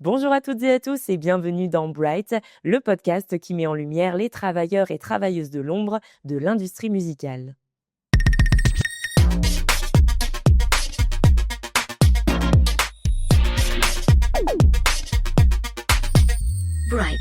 Bonjour à toutes et à tous et bienvenue dans Bright, le podcast qui met en lumière les travailleurs et travailleuses de l'ombre de l'industrie musicale. Bright.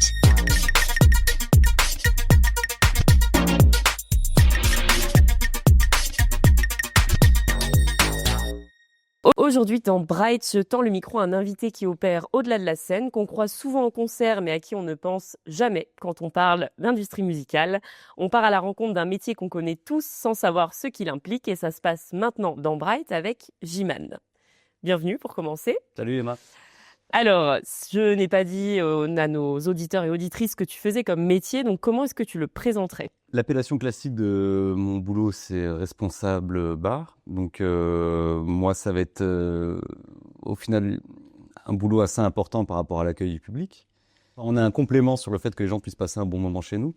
Aujourd'hui, dans Bright, je tends le micro à un invité qui opère au-delà de la scène, qu'on croise souvent en concert, mais à qui on ne pense jamais quand on parle d'industrie musicale. On part à la rencontre d'un métier qu'on connaît tous sans savoir ce qu'il implique, et ça se passe maintenant dans Bright avec J-Man. Bienvenue pour commencer. Salut Emma. Alors, je n'ai pas dit à nos auditeurs et auditrices ce que tu faisais comme métier, donc comment est-ce que tu le présenterais ? L'appellation classique de mon boulot, c'est responsable bar. Donc moi, ça va être au final un boulot assez important par rapport à l'accueil du public. On a un complément sur le fait que les gens puissent passer un bon moment chez nous.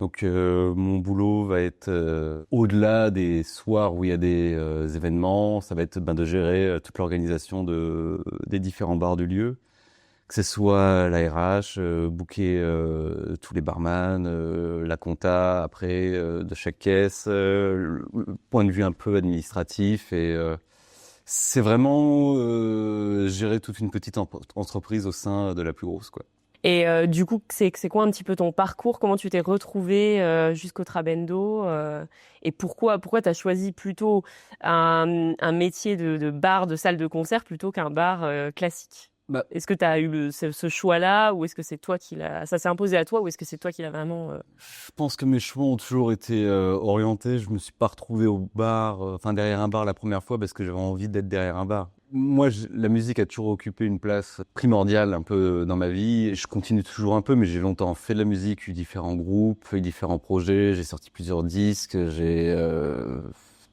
Donc mon boulot va être au-delà des soirs où il y a des événements, ça va être de gérer toute l'organisation des différents bars du lieu, que ce soit la RH, booker tous les barman, la compta après de chaque caisse, le point de vue un peu administratif et c'est vraiment gérer toute une petite entreprise au sein de la plus grosse, quoi. Et du coup, c'est quoi un petit peu ton parcours? Comment tu t'es retrouvé jusqu'au Trabendo et pourquoi tu as choisi plutôt un métier de bar, de salle de concert plutôt qu'un bar classique? Bah, Est-ce que tu as eu ce choix-là ou est-ce que c'est toi ça s'est imposé à toi ou est-ce que c'est toi qui l'as vraiment je pense que mes choix ont toujours été orientés. Je me suis pas retrouvé au bar, derrière un bar la première fois parce que j'avais envie d'être derrière un bar. Moi, la musique a toujours occupé une place primordiale un peu dans ma vie. Je continue toujours un peu, mais j'ai longtemps fait de la musique, eu différents groupes, eu différents projets. J'ai sorti plusieurs disques, j'ai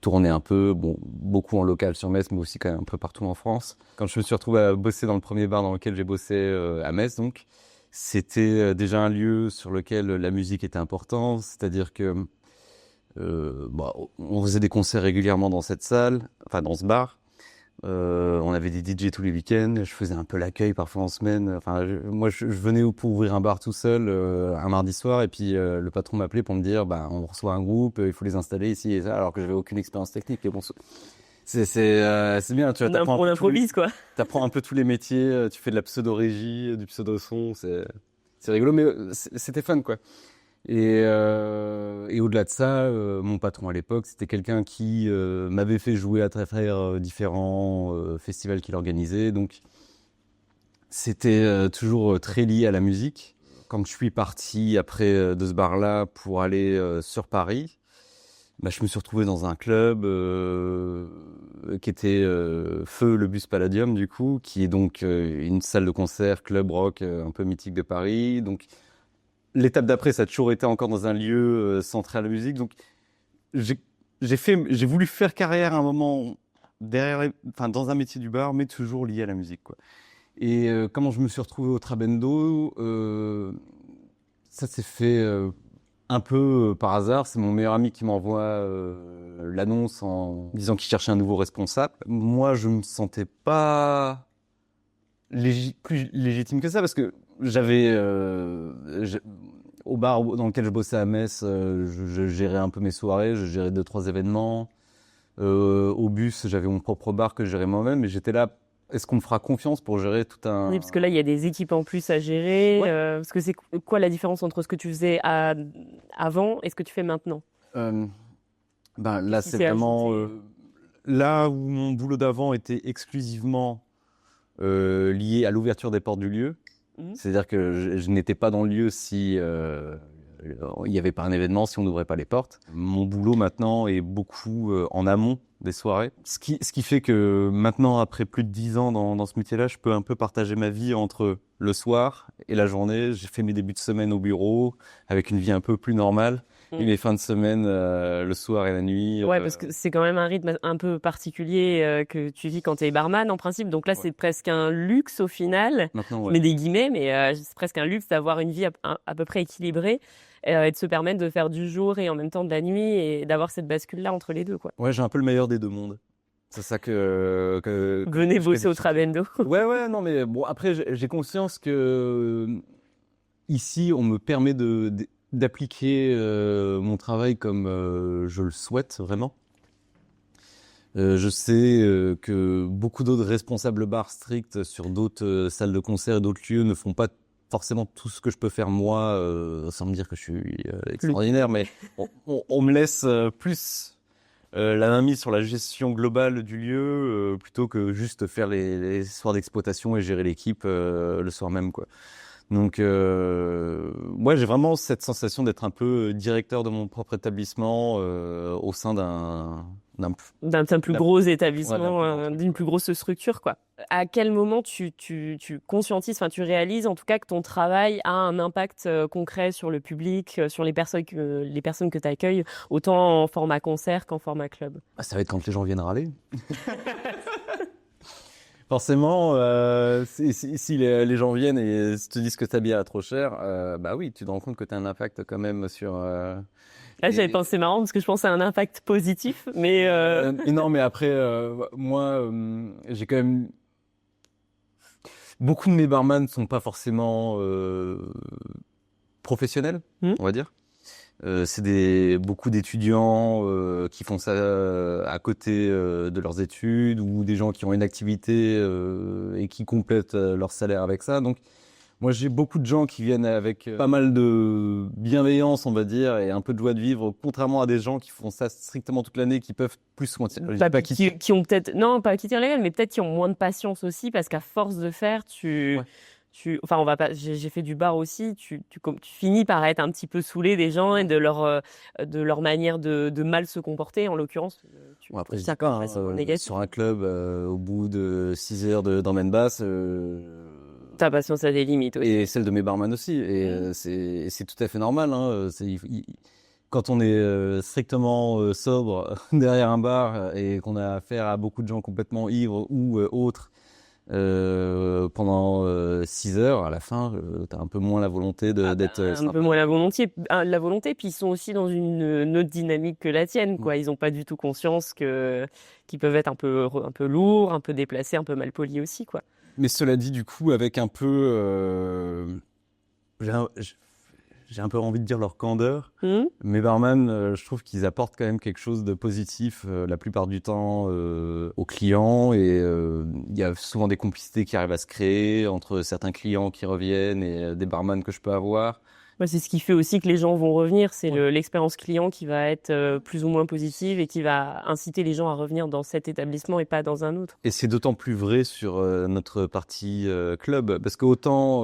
tourné un peu, beaucoup en local sur Metz, mais aussi quand même un peu partout en France. Quand je me suis retrouvé à bosser dans le premier bar dans lequel j'ai bossé à Metz, donc, c'était déjà un lieu sur lequel la musique était importante, c'est-à-dire que on faisait des concerts régulièrement dans cette salle, enfin dans ce bar. On avait des DJ tous les week-ends, je faisais un peu l'accueil parfois en semaine. Moi, je venais pour ouvrir un bar tout seul un mardi soir et puis le patron m'appelait pour me dire on reçoit un groupe, il faut les installer ici et ça, alors que j'avais aucune expérience technique. Et bon, c'est bien, tu vois, on improvise quoi. t'apprends un peu tous les métiers, tu fais de la pseudo-régie, du pseudo-son, c'est rigolo, mais c'était fun, quoi. Et au-delà de ça, mon patron à l'époque, c'était quelqu'un qui m'avait fait jouer à travers différents festivals qu'il organisait. Donc, c'était toujours très lié à la musique. Quand je suis parti après de ce bar-là pour aller sur Paris, je me suis retrouvé dans un club qui était Feu le Bus Palladium, du coup, qui est donc une salle de concert, club rock un peu mythique de Paris. Donc, l'étape d'après, ça a toujours été encore dans un lieu centré à la musique. Donc, j'ai voulu faire carrière à un moment dans un métier du bar, mais toujours lié à la musique, quoi. Et comment je me suis retrouvé au Trabendo, ça s'est fait un peu par hasard. C'est mon meilleur ami qui m'envoie l'annonce en disant qu'il cherchait un nouveau responsable. Moi, je me sentais pas plus légitime que ça parce que au bar dans lequel je bossais à Metz, je gérais un peu mes soirées, je gérais 2-3 événements. Au bus, j'avais mon propre bar que je gérais moi-même, mais j'étais là. Est-ce qu'on me fera confiance pour gérer tout un... Oui, parce que là, il y a des équipes en plus à gérer. Ouais. Parce que c'est quoi la différence entre ce que tu faisais avant et ce que tu fais maintenant? Là, Qui c'est s'est vraiment... ajouté là où mon boulot d'avant était exclusivement lié à l'ouverture des portes du lieu. C'est-à-dire que je n'étais pas dans le lieu si il n'y avait pas un événement, si on n'ouvrait pas les portes. Mon boulot maintenant est beaucoup en amont des soirées. Ce qui fait que maintenant, après plus de 10 ans dans ce métier-là, je peux un peu partager ma vie entre le soir et la journée. J'ai fait mes débuts de semaine au bureau avec une vie un peu plus normale. Et mes fins de semaine, le soir et la nuit. Ouais, parce que c'est quand même un rythme un peu particulier que tu vis quand tu es barman en principe. Donc là, Ouais. c'est presque un luxe au final. Maintenant, Je ouais. mets des guillemets, mais c'est presque un luxe d'avoir une vie à peu près équilibrée et de se permettre de faire du jour et en même temps de la nuit et d'avoir cette bascule-là entre les deux, quoi. Ouais, j'ai un peu le meilleur des deux mondes. C'est ça Venez je bosser au qualifie. Trabendo. Ouais, non, mais bon, après, j'ai conscience que ici, on me permet d'appliquer mon travail comme je le souhaite vraiment. Je sais que beaucoup d'autres responsables bars stricts sur d'autres salles de concert et d'autres lieux ne font pas forcément tout ce que je peux faire moi, sans me dire que je suis extraordinaire, mais on me laisse plus la main mise sur la gestion globale du lieu plutôt que juste faire les soirs d'exploitation et gérer l'équipe le soir même, quoi. Donc, moi, j'ai vraiment cette sensation d'être un peu directeur de mon propre établissement au sein D'un plus gros établissement, ouais, d'une plus grosse structure, quoi. À quel moment tu conscientises, enfin tu réalises en tout cas que ton travail a un impact concret sur le public, sur les personnes que tu accueilles, autant en format concert qu'en format club? ça va être quand les gens viennent râler. Forcément, si les gens viennent et te disent que ta bière est trop chère, bah oui, tu te rends compte que tu as un impact quand même sur... Là, j'avais pensé marrant parce que je pense à un impact positif, mais non, mais après, moi, j'ai quand même... Beaucoup de mes barman ne sont pas forcément professionnels, on va dire. C'est beaucoup d'étudiants qui font ça à côté de leurs études ou des gens qui ont une activité et qui complètent leur salaire avec ça. Donc, moi, j'ai beaucoup de gens qui viennent avec pas mal de bienveillance, on va dire, et un peu de joie de vivre, contrairement à des gens qui font ça strictement toute l'année, qui peuvent plus continuer. Je dis pas qui ont peut-être, non, pas quitter légal, mais peut-être qui ont moins de patience aussi parce qu'à force de faire, enfin, on va pas, j'ai fait du bar aussi, tu finis par être un petit peu saoulé des gens et de leur manière de mal se comporter, en l'occurrence. Bon, après, je dis pas, hein, sur un club, au bout de 6 heures d'emmène basse, ta patience a des limites, oui. et celle de mes barman aussi. Et c'est tout à fait normal, hein. Quand on est strictement sobre derrière un bar et qu'on a affaire à beaucoup de gens complètement ivres ou autres pendant 6 heures, à la fin, t'as un peu moins la volonté d'être un peu moins la volonté, puis ils sont aussi dans une autre dynamique que la tienne, quoi. Ils ont pas du tout conscience qu'ils peuvent être un peu lourds, un peu déplacés, un peu mal polis aussi, quoi. Mais cela dit, du coup, avec un peu, j'ai un peu envie de dire leur candeur. Mes barman, je trouve qu'ils apportent quand même quelque chose de positif la plupart du temps aux clients, et il y a souvent des complicités qui arrivent à se créer entre certains clients qui reviennent et des barman que je peux avoir. Bah, c'est ce qui fait aussi que les gens vont revenir. C'est l'expérience client qui va être plus ou moins positive et qui va inciter les gens à revenir dans cet établissement et pas dans un autre. Et c'est d'autant plus vrai sur notre partie club, parce qu'autant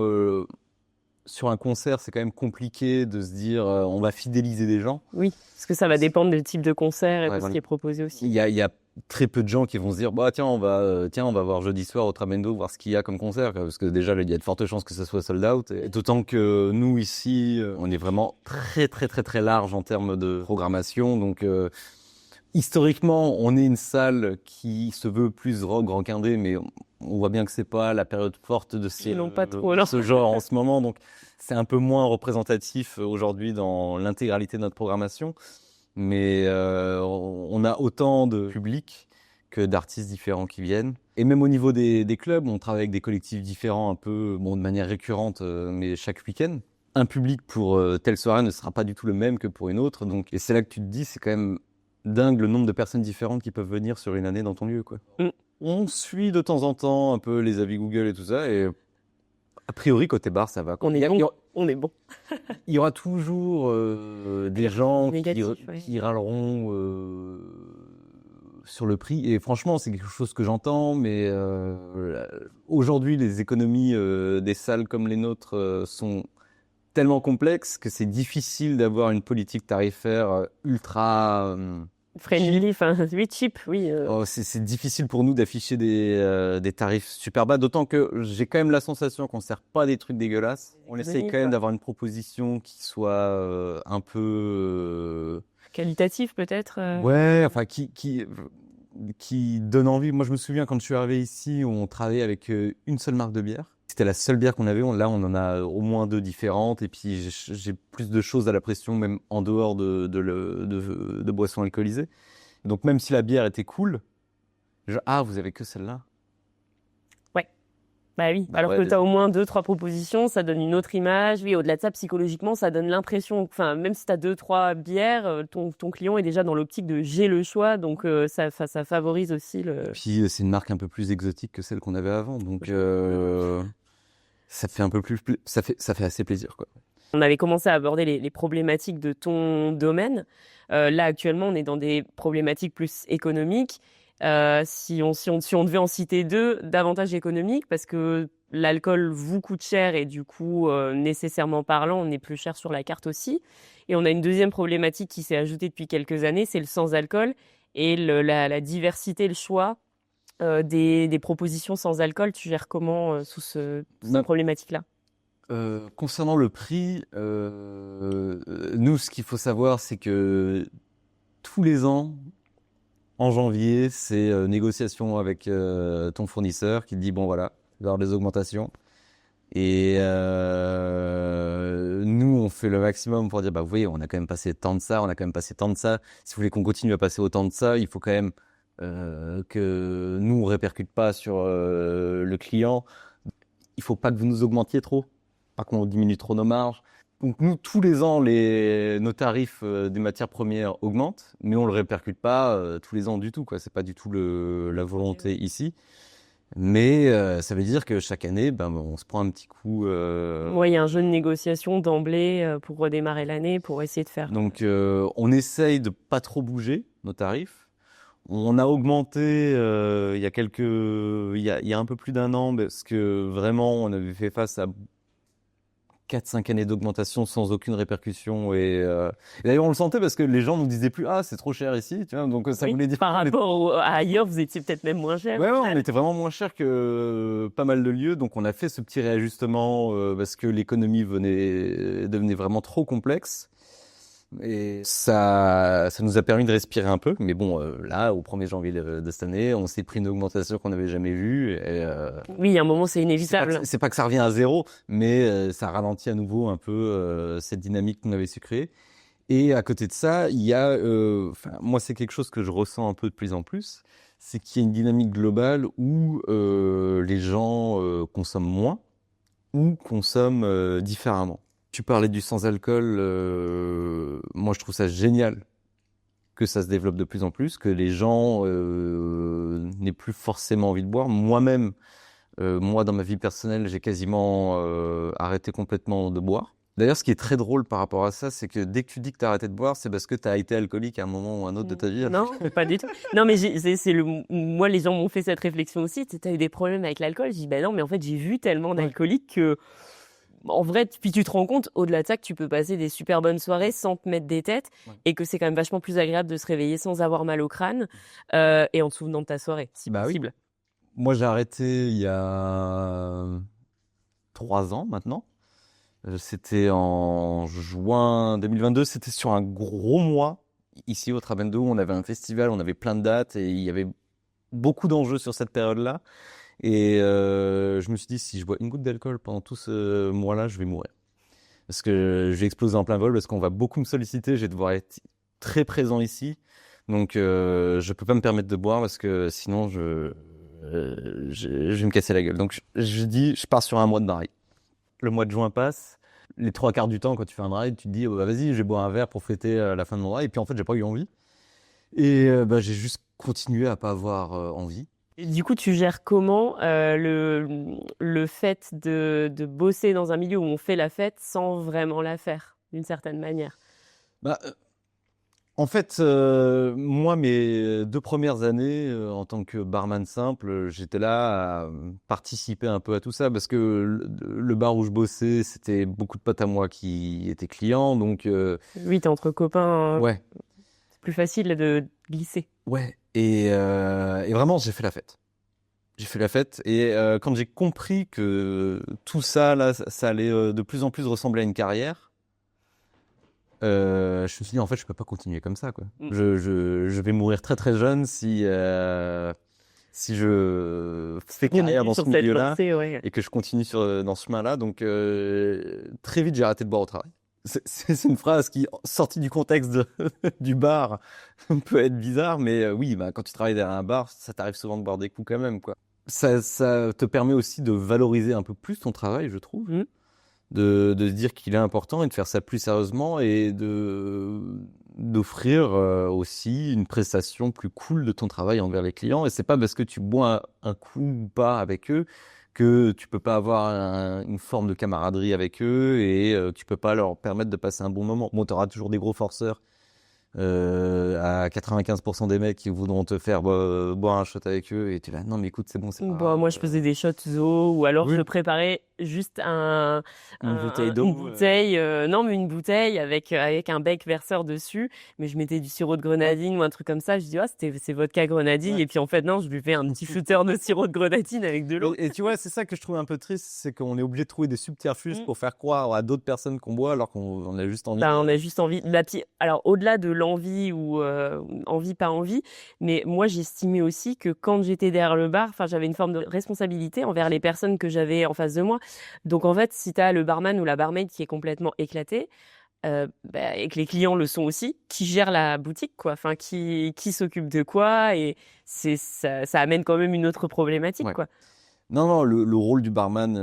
sur un concert, c'est quand même compliqué de se dire on va fidéliser des gens. Oui, parce que ça va dépendre du type de concert et de ce voilà. qui est proposé aussi. Il y a très peu de gens qui vont se dire bah tiens on va voir jeudi soir au Trabendo voir ce qu'il y a comme concert, parce que déjà il y a de fortes chances que ça soit sold out, et d'autant que nous ici on est vraiment très très très très large en termes de programmation, donc historiquement on est une salle qui se veut plus rock, rock indé, mais on voit bien que c'est pas la période forte de ce genre en ce moment, donc c'est un peu moins représentatif aujourd'hui dans l'intégralité de notre programmation. Mais on a autant de publics que d'artistes différents qui viennent. Et même au niveau des clubs, on travaille avec des collectifs différents un peu, bon, de manière récurrente, mais chaque week-end. Un public pour telle soirée ne sera pas du tout le même que pour une autre. Donc, et c'est là que tu te dis, c'est quand même dingue le nombre de personnes différentes qui peuvent venir sur une année dans ton lieu, quoi. On suit de temps en temps un peu les avis Google et tout ça, et a priori, côté bar, ça va. On est bon. Il y aura toujours des gens qui râleront sur le prix. Et franchement, c'est quelque chose que j'entends. Mais aujourd'hui, les économies des salles comme les nôtres sont tellement complexes que c'est difficile d'avoir une politique tarifaire ultra... friendly, enfin, oui, cheap, oui. C'est difficile pour nous d'afficher des tarifs super bas, d'autant que j'ai quand même la sensation qu'on ne sert pas des trucs dégueulasses. On essaye quand même d'avoir une proposition qui soit un peu... qualitative peut-être. Ouais, enfin qui donne envie. Moi, je me souviens quand je suis arrivé ici, on travaillait avec une seule marque de bière. C'était la seule bière qu'on avait. Là, on en a au moins 2 différentes. Et puis, j'ai plus de choses à la pression, même en dehors de boissons alcoolisées. Donc, même si la bière était cool, Ah, vous avez que celle-là? Bah oui, Bah alors ouais, que tu as au moins 2-3 propositions, ça donne une autre image. Oui, au-delà de ça, psychologiquement, ça donne l'impression, enfin, même si tu as 2-3 bières, ton client est déjà dans l'optique de j'ai le choix, donc ça favorise aussi le. Puis c'est une marque un peu plus exotique que celle qu'on avait avant, donc ça fait un peu plus, ça fait assez plaisir, quoi. On avait commencé à aborder les problématiques de ton domaine. Là, actuellement, on est dans des problématiques plus économiques. Si on devait en citer deux, davantage économiques, parce que l'alcool vous coûte cher et du coup, nécessairement parlant, on est plus cher sur la carte aussi. Et on a une deuxième problématique qui s'est ajoutée depuis quelques années, c'est le sans-alcool et la diversité, le choix des propositions sans alcool. Tu gères comment sous cette problématique-là? Concernant le prix, nous, ce qu'il faut savoir, c'est que tous les ans, en janvier, c'est négociation avec ton fournisseur qui te dit, bon voilà, il va y avoir des augmentations. Et nous, on fait le maximum pour dire, bah vous voyez, on a quand même passé tant de ça, on a quand même passé tant de ça. Si vous voulez qu'on continue à passer autant de ça, il faut quand même que nous, on répercute pas sur le client. Il faut pas que vous nous augmentiez trop, pas qu'on diminue trop nos marges. Donc nous, tous les ans, nos tarifs des matières premières augmentent, mais on le répercute pas tous les ans du tout, quoi. C'est pas du tout la volonté ici. Mais ça veut dire que chaque année, ben, on se prend un petit coup. Ouais, il y a un jeu de négociation d'emblée pour redémarrer l'année, pour essayer de faire. Donc on essaye de pas trop bouger nos tarifs. On a augmenté il y a un peu plus d'un an parce que vraiment on avait fait face à 4-5 années d'augmentation sans aucune répercussion et d'ailleurs on le sentait parce que les gens nous disaient plus ah c'est trop cher ici, tu vois, donc ça Oui, voulait dire par rapport à ailleurs, vous étiez peut-être même moins cher. ouais, on était vraiment moins cher que pas mal de lieux, donc on a fait ce petit réajustement parce que l'économie devenait vraiment trop complexe. Et ça nous a permis de respirer un peu. Mais bon, là, au 1er janvier de cette année, on s'est pris une augmentation qu'on n'avait jamais vue. Et, Oui, à un moment, c'est inévitable. c'est pas que ça revient à zéro, mais ça ralentit à nouveau un peu cette dynamique qu'on avait su créer. Et à côté de ça, il y a, moi, c'est quelque chose que je ressens un peu de plus en plus, c'est qu'il y a une dynamique globale où les gens consomment moins ou consomment différemment. Tu parlais du sans-alcool, moi je trouve ça génial que ça se développe de plus en plus, que les gens n'aient plus forcément envie de boire. Moi-même, moi dans ma vie personnelle, j'ai quasiment arrêté complètement de boire. D'ailleurs, ce qui est très drôle par rapport à ça, c'est que dès que tu dis que tu as arrêté de boire, c'est parce que tu as été alcoolique à un moment ou un autre de ta vie. Non, pas du tout. Non, mais moi, les gens m'ont fait cette réflexion aussi. Tu as eu des problèmes avec l'alcool. Je dis, ben non, mais en fait, j'ai vu tellement d'alcooliques que, en vrai, puis tu te rends compte, au-delà de ça, que tu peux passer des super bonnes soirées sans te mettre des têtes et que c'est quand même vachement plus agréable de se réveiller sans avoir mal au crâne et en te souvenant de ta soirée, si possible. Oui. Moi, j'ai arrêté il y a 3 ans maintenant. C'était en juin 2022. C'était sur un gros mois ici au Trabendo. On avait un festival, on avait plein de dates et il y avait beaucoup d'enjeux sur cette période-là. Et je me suis dit, si je bois une goutte d'alcool pendant tout ce mois-là, je vais mourir. Parce que je vais exploser en plein vol, parce qu'on va beaucoup me solliciter, je vais devoir être très présent ici. Donc je peux pas me permettre de boire parce que sinon je vais me casser la gueule. Donc je dis, je pars sur un mois de drive. Le mois de juin passe. Les 3/4 du temps, quand tu fais un drive, tu te dis, oh, bah, vas-y, je vais boire un verre pour fêter la fin de mon drive. Et puis en fait, j'ai pas eu envie. Et j'ai juste continué à pas avoir envie. Et du coup, tu gères comment le fait de bosser dans un milieu où on fait la fête sans vraiment la faire, d'une certaine manière? En fait, moi, mes 2 premières années en tant que barman simple, j'étais là à participer un peu à tout ça parce que le bar où je bossais, c'était beaucoup de potes à moi qui étaient clients, donc Oui, t'es entre copains, ouais, c'est plus facile de glisser. ouais. Et vraiment, j'ai fait la fête. J'ai fait la fête et quand j'ai compris que tout ça, là, ça allait de plus en plus ressembler à une carrière. Je me suis dit en fait je peux pas continuer comme ça quoi. Je vais mourir très très jeune si je fais carrière dans ce milieu-là ouais. et que je continue dans ce chemin-là. Donc très vite j'ai arrêté de boire au travail. C'est une phrase qui, sortie du contexte du bar, peut être bizarre, mais oui, bah, quand tu travailles derrière un bar, ça t'arrive souvent de boire des coups quand même, quoi. Ça te permet aussi de valoriser un peu plus ton travail, je trouve. Mmh. De se dire qu'il est important et de faire ça plus sérieusement et d'offrir aussi une prestation plus cool de ton travail envers les clients. Et c'est pas parce que tu bois un coup ou pas avec eux que tu peux pas avoir une forme de camaraderie avec eux et tu peux pas leur permettre de passer un bon moment. Bon, tu auras toujours des gros forceurs. À 95% des mecs qui voudront te faire boire un shot avec eux et tu es là, non mais écoute, c'est bon, c'est pas Bah, grave. moi, je faisais des shots eau ou alors Oui. je préparais juste Une bouteille d'eau, une bouteille, non, mais une bouteille avec un bec verseur dessus. Mais je mettais du sirop de grenadine ou un truc comme ça. Je dis, ah, c'est vodka grenadine. Ouais. Et puis en fait, non, je buvais un petit shooter de sirop de grenadine avec de l'eau. Et tu vois, c'est ça que je trouve un peu triste, c'est qu'on est obligé de trouver des subterfuges Mm. pour faire croire à d'autres personnes qu'on boit alors qu'on a juste envie. Ben, on a juste envie, alors au-delà de l'envie ou envie, pas envie, mais moi j'estimais aussi que quand j'étais derrière le bar, enfin j'avais une forme de responsabilité envers les personnes que j'avais en face de moi. Donc en fait, si tu as le barman ou la barmaid qui est complètement éclaté, et que les clients le sont aussi, qui gère la boutique, quoi, enfin qui s'occupe de quoi, et ça amène quand même une autre problématique, Ouais. quoi. Non, le rôle du barman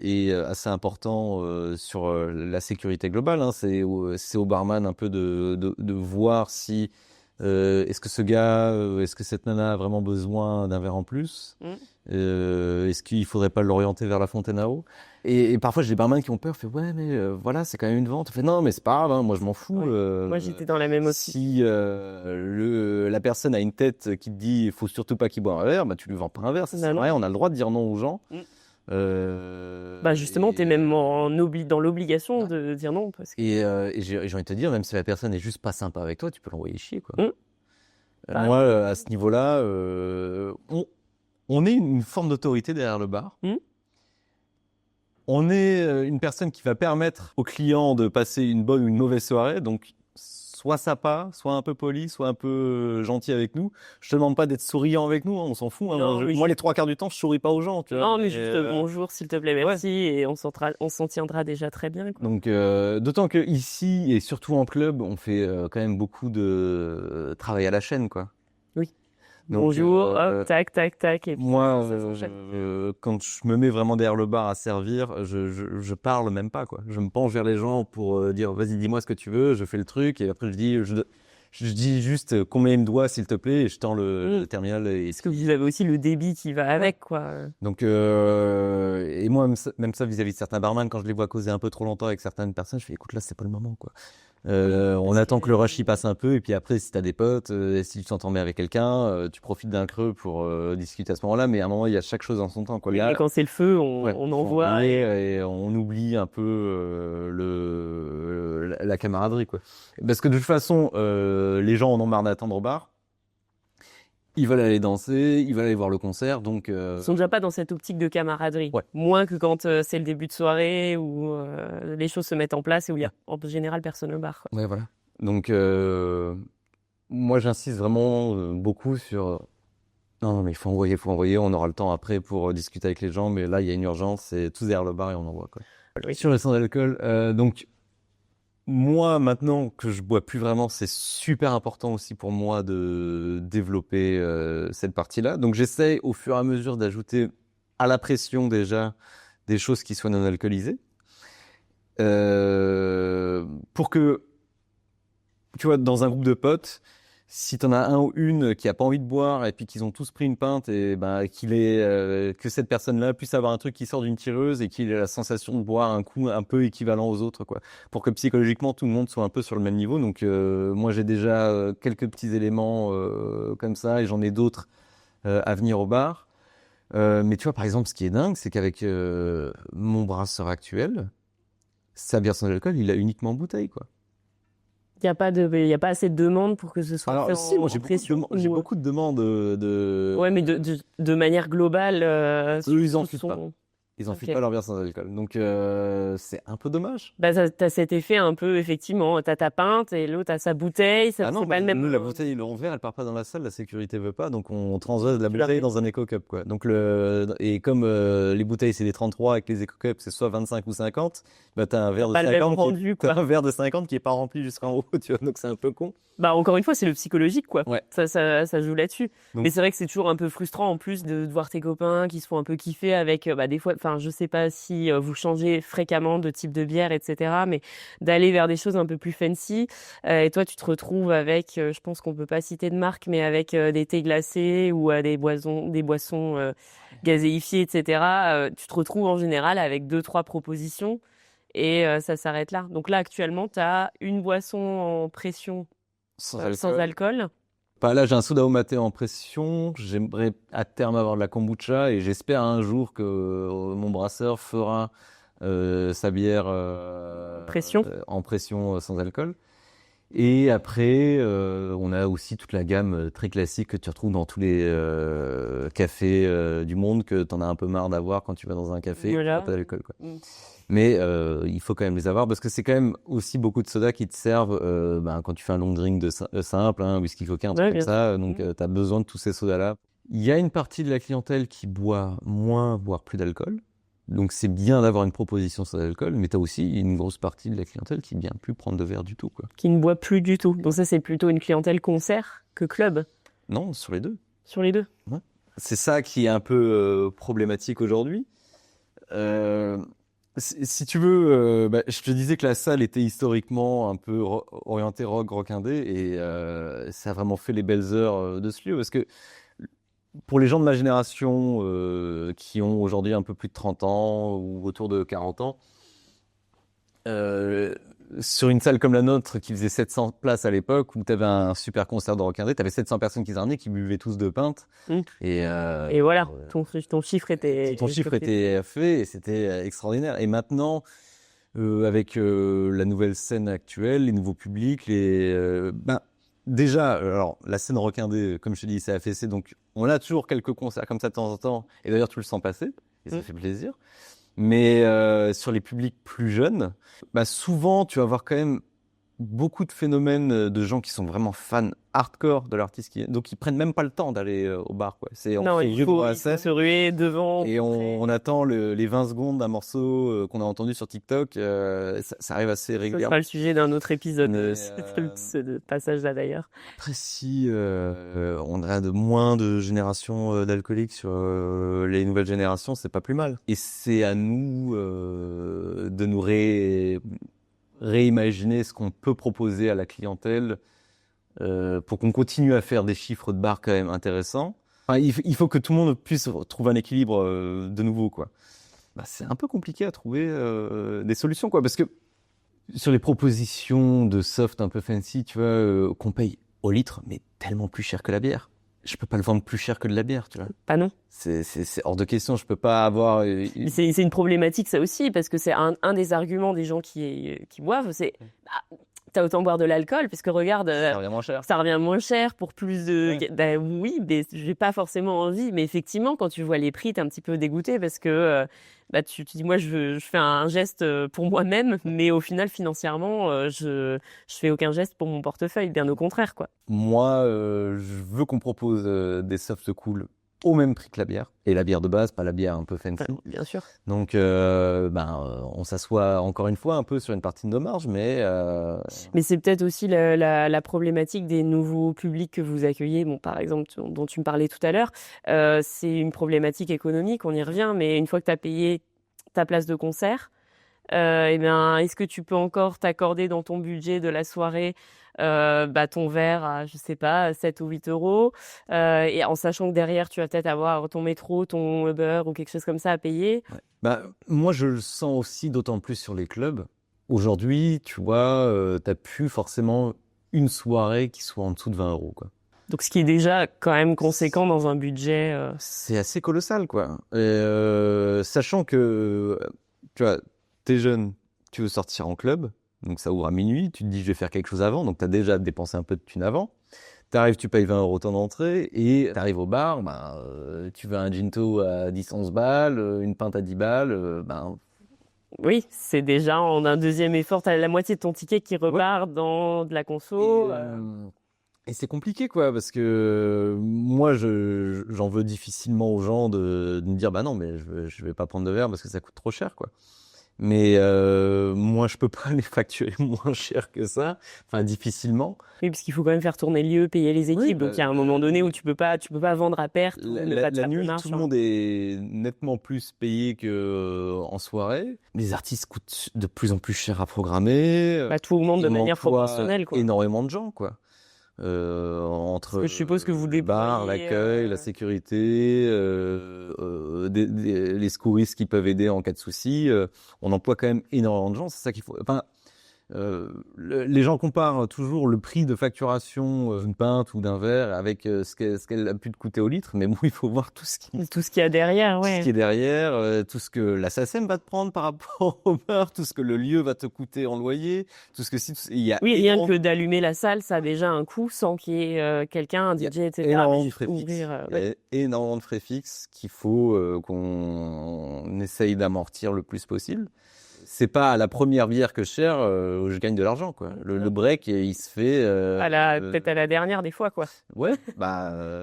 est assez important sur la sécurité globale, hein. C'est au barman un peu de voir si est-ce que ce gars, est-ce que cette nana a vraiment besoin d'un verre en plus? Mm. Est-ce qu'il faudrait pas l'orienter vers la fontaine à eau? Et parfois j'ai des barman qui ont peur, fait ouais mais voilà, c'est quand même une vente. On fait non mais c'est pas grave, hein, moi je m'en fous. Ouais. Moi j'étais dans la même aussi. Si la personne a une tête qui te dit il faut surtout pas qu'il boive un verre, bah tu lui vends pas un verre, ça sert à Non. rien. On a le droit de dire non aux gens. Mm. Bah Justement, t'es même dans l'obligation de dire non, parce que... et j'ai envie de te dire, même si la personne est juste pas sympa avec toi, tu peux l'envoyer chier, quoi. Mm. Bah, Moi, à ce niveau-là, on est une forme d'autorité derrière le bar. Mm. On est une personne qui va permettre aux clients de passer une bonne ou une mauvaise soirée. Donc, soit sympa, soit un peu poli, soit un peu gentil avec nous. Je te demande pas d'être souriant avec nous, hein, on s'en fout. Hein. Non, oui. Moi, les 3 quarts du temps, je souris pas aux gens. Tu vois. Non, mais juste bonjour, s'il te plaît, merci, et on s'en tiendra déjà très bien, quoi. Donc, d'autant que ici et surtout en club, on fait quand même beaucoup de travail à la chaîne, quoi. Oui. Donc, Bonjour, hop, tac, tac, tac. Et puis moi, ça s'enchaîne. quand je me mets vraiment derrière le bar à servir, je parle même pas, quoi. Je me penche vers les gens pour dire vas-y, dis-moi ce que tu veux, je fais le truc, et après je dis juste combien il me doit, s'il te plaît, et je tends le terminal. Parce que vous avez aussi le débit qui va avec, quoi. Donc, et moi, même ça vis-à-vis de certains barman, quand je les vois causer un peu trop longtemps avec certaines personnes, je fais écoute, là, c'est pas le moment, quoi. On attend que le rush y passe un peu, et puis après, si t'as des potes, si tu t'entends bien avec quelqu'un, tu profites d'un creux pour discuter à ce moment-là, mais à un moment, il y a chaque chose en son temps, quoi. Et quand c'est le feu, Ouais, on envoie. et on oublie un peu la camaraderie, quoi. Parce que de toute façon, les gens en ont marre d'attendre au bar. Ils veulent aller danser, ils veulent aller voir le concert, donc... Ils sont déjà pas dans cette optique de camaraderie. Ouais. Moins que quand c'est le début de soirée où les choses se mettent en place et où il y a en général personne au bar, quoi. Ouais, voilà. Donc, moi, j'insiste vraiment beaucoup sur... Non, mais il faut envoyer, on aura le temps après pour discuter avec les gens, mais là, il y a une urgence, c'est tous derrière le bar et on envoie, quoi. Oui. Sur le sans alcool, donc... Moi, maintenant que je bois plus vraiment, c'est super important aussi pour moi de développer cette partie-là. Donc, j'essaie au fur et à mesure d'ajouter à la pression déjà des choses qui soient non alcoolisées. Pour que, tu vois, dans un groupe de potes, si t'en as un ou une qui a pas envie de boire et puis qu'ils ont tous pris une pinte et ben que cette personne-là puisse avoir un truc qui sort d'une tireuse et qu'il ait la sensation de boire un coup un peu équivalent aux autres, quoi, pour que psychologiquement tout le monde soit un peu sur le même niveau. Donc moi j'ai déjà quelques petits éléments comme ça et j'en ai d'autres à venir au bar. Mais tu vois, par exemple, ce qui est dingue, c'est qu'avec mon brasseur actuel, sa bière sans alcool, il a uniquement bouteille, quoi. Il y a pas assez de demandes pour que ce soit Alors, fait si, moi j'ai pression, j'ai ou- beaucoup de demandes de... Ouais, mais de manière globale, Eux, ils en ce foutent pas. Ils enfilent Ok. pas leur bière sans alcool. Donc, c'est un peu dommage. Bah, t'as cet effet un peu, effectivement, t'as ta pinte et l'autre a sa bouteille, Ah non, c'est pas le même. nous, la bouteille en verre, elle part pas dans la salle, la sécurité veut pas, donc on transvase la Tu la bouteille mets. dans un éco-cup, quoi. Donc et comme les bouteilles, c'est des 33 avec les éco-cups, c'est soit 25 ou 50, bah t'as un verre de Pas le même 50 rendu, t'as quoi. un verre de 50 qui est pas rempli jusqu'en haut, tu vois, donc c'est un peu con. Bah, encore une fois, c'est le psychologique, quoi. Ouais. Ça joue là-dessus. Donc- Mais c'est vrai que c'est toujours un peu frustrant, en plus, de voir tes copains qui se font un peu kiffer avec, bah, des fois, enfin, je sais pas si vous changez fréquemment de type de bière, etc., mais d'aller vers des choses un peu plus fancy. Et toi, tu te retrouves avec, je pense qu'on peut pas citer de marque, mais avec des thés glacés ou des boissons gazéifiées, etc. Tu te retrouves en général avec deux, trois propositions et ça s'arrête là. Donc là, actuellement, tu as une boisson en pression Sans sans alcool. alcool. Bah, là, j'ai un soda au maté en pression. J'aimerais à terme avoir de la kombucha et j'espère un jour que mon brasseur fera sa bière Pression. en pression sans alcool. Et après, on a aussi toute la gamme très classique que tu retrouves dans tous les cafés du monde, que t'en as un peu marre d'avoir quand tu vas dans un café, Voilà. t'as pas d'alcool, quoi. Mm. Mais il faut quand même les avoir parce que c'est quand même aussi beaucoup de sodas qui te servent quand tu fais un long drink simple, un whisky coca, un truc Ouais, comme bien ça. Donc Mm. tu as besoin de tous ces sodas-là. Il y a une partie de la clientèle qui boit moins, voire plus d'alcool. Donc c'est bien d'avoir une proposition sans alcool, mais tu as aussi une grosse partie de la clientèle qui ne vient plus prendre de verre du tout, quoi. Qui ne boit plus du tout. Donc ça, c'est plutôt une clientèle concert que club, Non, sur les deux. sur les deux. C'est ça qui est un peu problématique aujourd'hui. Euh, si tu veux, je te disais que la salle était historiquement un peu orientée rock indé et ça a vraiment fait les belles heures de ce lieu parce que pour les gens de ma génération qui ont aujourd'hui un peu plus de 30 ans ou autour de 40 ans, euh, sur une salle comme la nôtre qui faisait 700 places à l'époque, où tu avais un super concert de rock indé, tu avais 700 personnes qui s'arnaient, qui buvaient tous deux pintes. Mm. Et, Et voilà, ton chiffre était... ton chiffre était fait et c'était extraordinaire. Et maintenant, avec la nouvelle scène actuelle, les nouveaux publics, déjà, alors la scène rock indé, comme je te dis, c'est affaissé, donc on a toujours quelques concerts comme ça de temps en temps. Et d'ailleurs, tu le sens passer, et ça fait plaisir. Mais sur les publics plus jeunes, souvent, tu vas avoir quand même beaucoup de phénomènes de gens qui sont vraiment fans hardcore de l'artiste, donc ils prennent même pas le temps d'aller au bar, quoi. Non, il faut se ruer devant. Et on attend les 20 secondes d'un morceau qu'on a entendu sur TikTok. Ça arrive assez régulièrement. Ce sera le sujet d'un autre épisode, Mais, ce passage-là d'ailleurs. Après, si on a de moins de générations d'alcooliques sur les nouvelles générations, c'est pas plus mal. Et c'est à nous de nous réimaginer ce qu'on peut proposer à la clientèle pour qu'on continue à faire des chiffres de bar quand même intéressants. Enfin, il faut que tout le monde puisse trouver un équilibre de nouveau, quoi. C'est un peu compliqué à trouver des solutions, quoi, parce que sur les propositions de soft un peu fancy, tu vois, qu'on paye au litre, mais tellement plus cher que la bière. Je peux pas le vendre plus cher que de la bière, tu vois. Pas non. C'est hors de question. Je peux pas avoir. C'est une problématique, ça aussi, parce que c'est un des arguments des gens qui boivent, c'est t'as autant boire de l'alcool, parce que regarde, Ça revient moins cher. Ça revient moins cher pour plus de. Ouais. Oui, mais j'ai pas forcément envie. Mais effectivement, quand tu vois les prix, t'es un petit peu dégoûté parce que tu dis, moi, je fais un geste pour moi-même, mais au final, financièrement, je fais aucun geste pour mon portefeuille, bien au contraire, quoi. Moi, je veux qu'on propose des soft cool au même prix que la bière. Et la bière de base, pas la bière un peu fancy. Enfin, bien sûr. Donc, on s'assoit encore une fois un peu sur une partie de nos marges, mais... Mais c'est peut-être aussi la problématique des nouveaux publics que vous accueillez. Bon, par exemple, dont tu me parlais tout à l'heure, c'est une problématique économique, on y revient, mais une fois que tu as payé ta place de concert, est-ce que tu peux encore t'accorder dans ton budget de la soirée ton verre à, je sais pas, 7 ou 8 euros, et en sachant que derrière, tu vas peut-être avoir ton métro, ton Uber ou quelque chose comme ça à payer. Ouais. Moi, je le sens aussi d'autant plus sur les clubs. Aujourd'hui, tu vois, t'as plus forcément une soirée qui soit en dessous de 20 euros, quoi. Donc, ce qui est déjà quand même conséquent dans un budget. C'est assez colossal, quoi. Et, sachant que, tu vois, t'es jeune, tu veux sortir en club, donc ça ouvre à minuit, tu te dis je vais faire quelque chose avant, donc t'as déjà dépensé un peu de thunes avant. T'arrives, tu payes 20 € ton entrée et t'arrives au bar, tu veux un ginto à 10-11 balles, une pinte à 10 balles, Oui, c'est déjà en un deuxième effort, t'as la moitié de ton ticket qui Ouais. repart dans de la Et, conso. et c'est compliqué, quoi, parce que moi, j'en veux difficilement aux gens de me dire, bah non, mais je vais pas prendre de verre parce que ça coûte trop cher, quoi. Mais moi, je peux pas les facturer moins cher que ça, enfin difficilement. Oui, parce qu'il faut quand même faire tourner le lieu, payer les Oui, équipes. Donc il y a un moment donné où tu peux pas vendre à perte ou ne pas te la faire de nuit, marge tout le sur- monde est nettement plus payé que en soirée. Les artistes coûtent de plus en plus cher à programmer. Bah, tout augmente de Ils manière emploient proportionnelle, quoi. énormément de gens, quoi. Parce Entre que je suppose que vous le bar, déployez. l'accueil, la sécurité, les secouristes qui peuvent aider en cas de souci. On emploie quand même énormément de gens. C'est ça qu'il faut. Enfin, les gens comparent toujours le prix de facturation d'une pinte ou d'un verre avec ce qu'elle a pu te coûter au litre, mais bon, il faut voir Tout ce qu'il y a derrière, tout ce ouais. qui est derrière, tout ce que la SACEM va te prendre par rapport au bar, tout ce que le lieu va te coûter en loyer, tout ce que il y a Oui, rien que d'allumer la salle, ça a déjà un coût sans qu'il y ait quelqu'un, un il y a DJ, etc. énormément Mais de juste frais fixes. ouvrir, Il y a énormément de frais fixes qu'il faut qu'on essaye d'amortir le plus possible. C'est pas à la première bière que je sers où je gagne de l'argent, quoi. Le break, il se fait peut-être à la dernière des fois, quoi. ouais,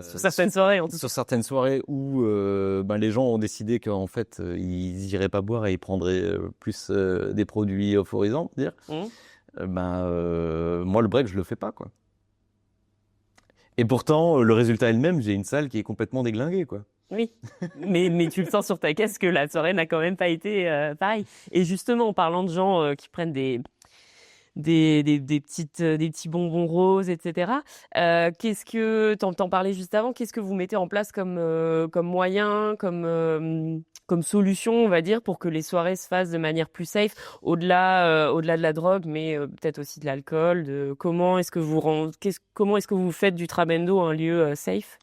Sur certaines soirées, en tout cas. sur certaines soirées où les gens ont décidé qu'en fait ils iraient pas boire et ils prendraient plus des produits euphorisants, dire. Moi le break je le fais pas, quoi. Et pourtant le résultat est le même, j'ai une salle qui est complètement déglinguée, quoi. Oui, mais tu le sens sur ta caisse que la soirée n'a quand même pas été pareille. Et justement, en parlant de gens qui prennent des petits bonbons roses, etc. Qu'est-ce que t'en parlais juste avant? Qu'est-ce que vous mettez en place comme moyen, comme solution, on va dire, pour que les soirées se fassent de manière plus safe, au-delà de la drogue, mais peut-être aussi de l'alcool. Comment est-ce que comment est-ce que vous faites du Trabendo un lieu safe?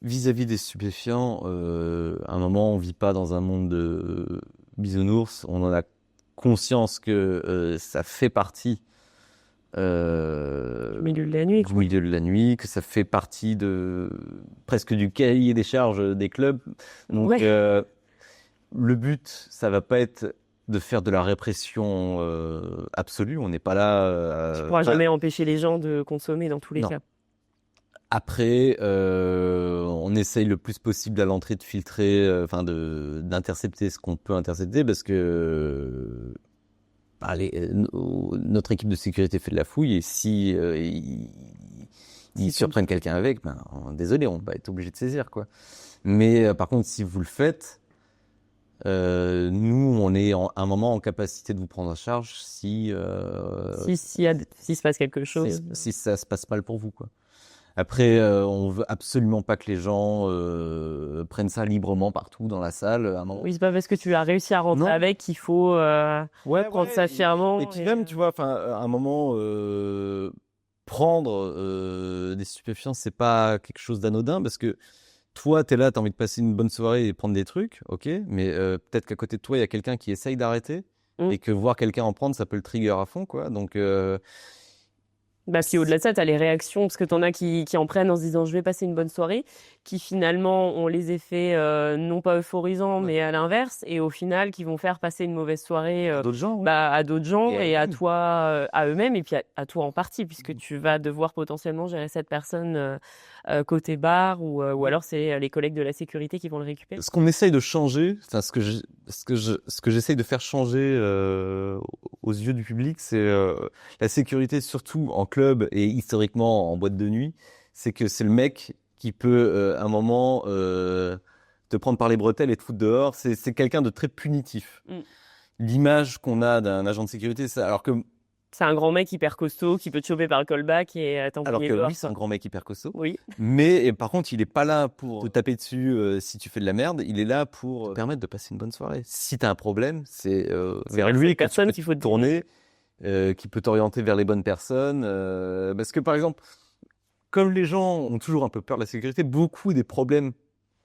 Vis-à-vis des stupéfiants, à un moment, on vit pas dans un monde de bisounours. On en a conscience que ça fait partie Au milieu de la nuit, du milieu de la nuit, que ça fait partie de presque du cahier des charges des clubs. Donc, Ouais. le but, ça va pas être de faire de la répression absolue. On n'est pas là. Tu pourras jamais empêcher les gens de consommer dans tous les Non. cas. Après, on essaye le plus possible à l'entrée de filtrer, d'intercepter ce qu'on peut intercepter parce que notre équipe de sécurité fait de la fouille et si ils surprennent quelqu'un avec, désolé, on va être obligé de saisir, quoi. Mais par contre, si vous le faites, nous, on est à un moment en capacité de vous prendre en charge si S'il se passe quelque chose. si ça se passe mal pour vous, quoi. Après, on veut absolument pas que les gens prennent ça librement partout dans la salle. À un moment. Oui, c'est pas parce que tu as réussi à rentrer Non. avec qu'il faut prendre ça fièrement. Et puis même, tu vois, à un moment, prendre des stupéfiants, c'est pas quelque chose d'anodin parce que toi, t'es là, t'as envie de passer une bonne soirée et prendre des trucs, ok, mais peut-être qu'à côté de toi, il y a quelqu'un qui essaye d'arrêter et que voir quelqu'un en prendre, ça peut le trigger à fond, quoi. Donc Si au-delà de ça, tu as les réactions, parce que tu en as qui en prennent en se disant je vais passer une bonne soirée, qui finalement ont les effets non pas euphorisants, mais à l'inverse, et au final qui vont faire passer une mauvaise soirée d'autres gens, ouais. à d'autres gens Et à et à eux-mêmes. toi, à eux-mêmes, et puis à toi en partie, puisque tu vas devoir potentiellement gérer cette personne côté bar, ou alors c'est les collègues de la sécurité qui vont le récupérer. Ce qu'on essaye de changer, enfin ce que j'essaye de faire changer aux yeux du public, c'est la sécurité, surtout en club et historiquement en boîte de nuit. C'est que c'est le mec qui peut à un moment te prendre par les bretelles et te foutre dehors. C'est quelqu'un de très punitif. L'image qu'on a d'un agent de sécurité, c'est alors que C'est un grand mec hyper costaud qui peut te choper par le callback et alors t'employer que dehors. oui, c'est un grand mec hyper costaud. Oui. Mais par contre, il est pas là pour te taper dessus si tu fais de la merde. Il est là pour te permettre de passer une bonne soirée. Si t'as un problème, c'est vers lui que tu peux qu'il faut te tourner, qui peut t'orienter vers les bonnes personnes. Parce que par exemple, comme les gens ont toujours un peu peur de la sécurité, beaucoup des problèmes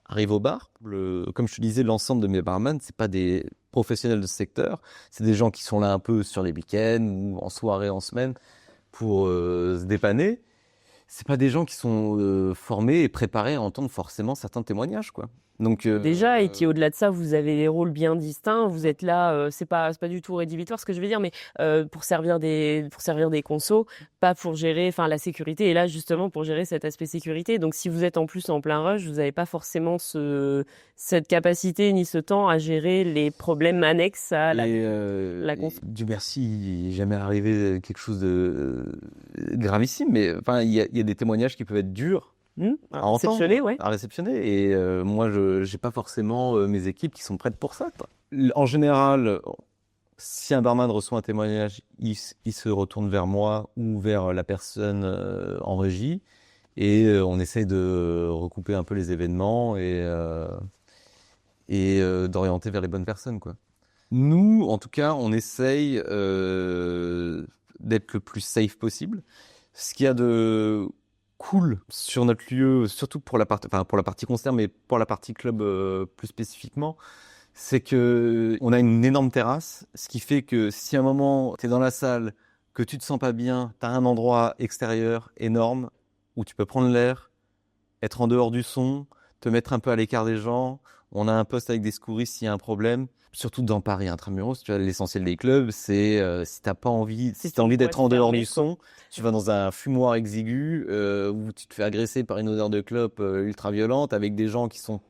arrivent au bar. Comme je te disais, l'ensemble de mes barman, c'est pas des professionnels de ce secteur. C'est des gens qui sont là un peu sur les week-ends ou en soirée, en semaine, pour se dépanner. c'est pas des gens qui sont formés et préparés à entendre forcément certains témoignages, quoi. Donc Déjà, et puis au-delà de ça, vous avez des rôles bien distincts. Vous êtes là, c'est pas du tout rédhibitoire ce que je veux dire, mais pour servir des consos, pas pour gérer, enfin la sécurité. Et là, justement, pour gérer cet aspect sécurité. Donc, si vous êtes en plus en plein rush, vous n'avez pas forcément cette capacité ni ce temps à gérer les problèmes annexes à la conso. Dieu merci, il n'est jamais arrivé quelque chose de gravissime, mais enfin, il y a des témoignages qui peuvent être durs à Réceptionné, entendre, ouais. à réceptionner. Et moi, je n'ai pas forcément mes équipes qui sont prêtes pour ça, quoi. En général, si un barman reçoit un témoignage, il se retourne vers moi ou vers la personne en régie, et on essaye de recouper un peu les événements et d'orienter vers les bonnes personnes, quoi. Nous, en tout cas, on essaye d'être le plus safe possible. Ce qu'il y a de cool sur notre lieu, surtout pour la partie concert, mais pour la partie club plus spécifiquement, c'est que on a une énorme terrasse, ce qui fait que si à un moment tu es dans la salle, que tu te sens pas bien, tu as un endroit extérieur énorme où tu peux prendre l'air, être en dehors du son, te mettre un peu à l'écart des gens. On a un poste avec des secouristes s'il y a un problème. Surtout dans Paris intramuros, tu vois, l'essentiel des clubs, c'est si t'as envie d'être en dehors du son, tu vas dans un fumoir exigu où tu te fais agresser par une odeur de clope ultra violente avec des gens qui sont